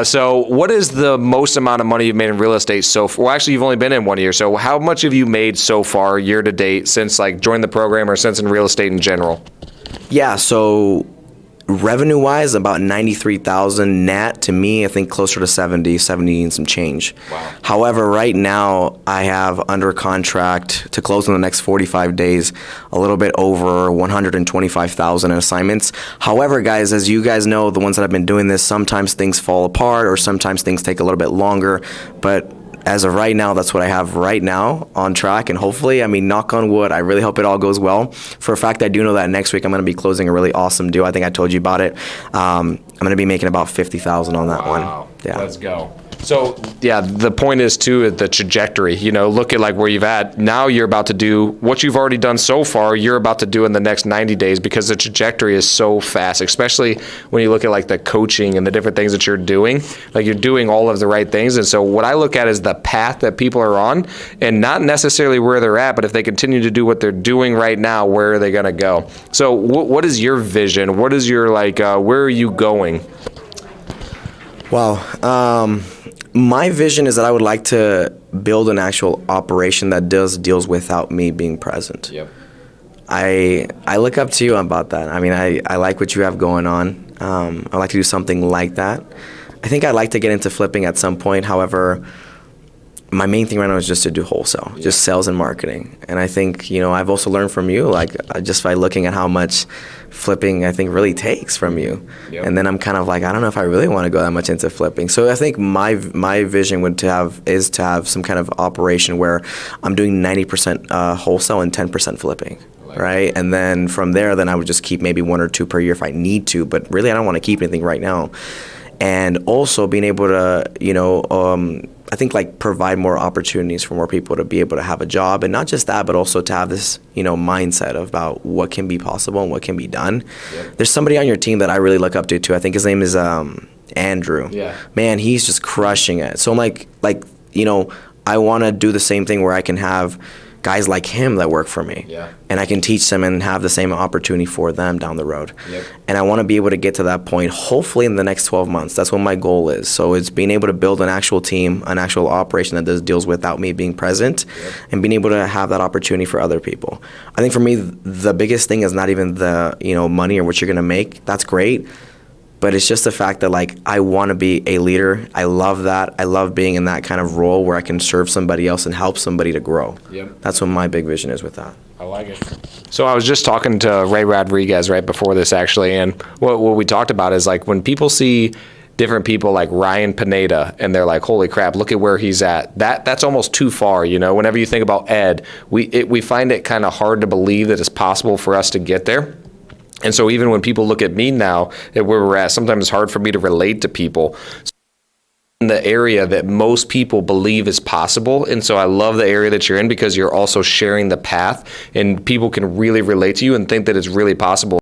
So what is the most amount of money you've made in real estate so far? Well, actually, you've only been in 1 year. So how much have you made so far year to date since like joined the program or since in real estate in general? Yeah, so revenue-wise, about 93,000 net. To me, I think closer to 70 and some change. Wow. However, right now, I have under contract to close in the next 45 days, a little bit over 125,000 in assignments. However, guys, as you guys know, the ones that have been doing this, sometimes things fall apart or sometimes things take a little bit longer. But as of right now, that's what I have right now on track. And hopefully, I mean, knock on wood, I really hope it all goes well. For a fact, I do know that next week I'm going to be closing a really awesome deal. I think I told you about it. I'm going to be making about 50,000 on that one. Yeah. Let's go. So yeah, the point is too, the trajectory, look at like where you've at. Now you're about to do what you've already done so far, you're about to do in the next 90 days because the trajectory is so fast, especially when you look at like the coaching and the different things that you're doing, like you're doing all of the right things. And so what I look at is the path that people are on and not necessarily where they're at, but if they continue to do what they're doing right now, where are they going to go? So what is your vision? What is your where are you going? Wow. My vision is that I would like to build an actual operation that does deals without me being present. Yep. I look up to you about that. I mean, I like what you have going on. I'd like to do something like that. I think I'd like to get into flipping at some point. However, my main thing right now is just to do wholesale, just sales and marketing. And I think, I've also learned from you, just by looking at how much flipping I think really takes from you. Yep. And then I'm kind of like, I don't know if I really want to go that much into flipping. So I think my vision is to have some kind of operation where I'm doing 90% wholesale and 10% flipping. Right, and then from there, then I would just keep maybe 1 or 2 per year if I need to. But really, I don't want to keep anything right now. And also being able to, I think provide more opportunities for more people to be able to have a job, and not just that, but also to have this, mindset about what can be possible and what can be done. Yep. There's somebody on your team that I really look up to too. I think his name is Andrew. Yeah. Man, he's just crushing it. So I'm I want to do the same thing where I can have guys like him that work for me. Yeah. And I can teach them and have the same opportunity for them down the road. Yep. And I want to be able to get to that point, hopefully in the next 12 months. That's what my goal is. So it's being able to build an actual team, an actual operation that does deals without me being present, and being able to have that opportunity for other people. I think for me, the biggest thing is not even the, money or what you're going to make. That's great. But it's just the fact that I want to be a leader. I love that. I love being in that kind of role where I can serve somebody else and help somebody to grow. Yep. That's what my big vision is with that. I like it. So I was just talking to Ray Rodriguez right before this actually, and what we talked about is when people see different people like Ryan Pineda and they're like, holy crap, look at where he's at. That's almost too far, Whenever you think about Ed, we find it kind of hard to believe that it's possible for us to get there. And so even when people look at me now at where we're at, sometimes it's hard for me to relate to people in the area that most people believe is possible. And so I love the area that you're in because you're also sharing the path and people can really relate to you and think that it's really possible.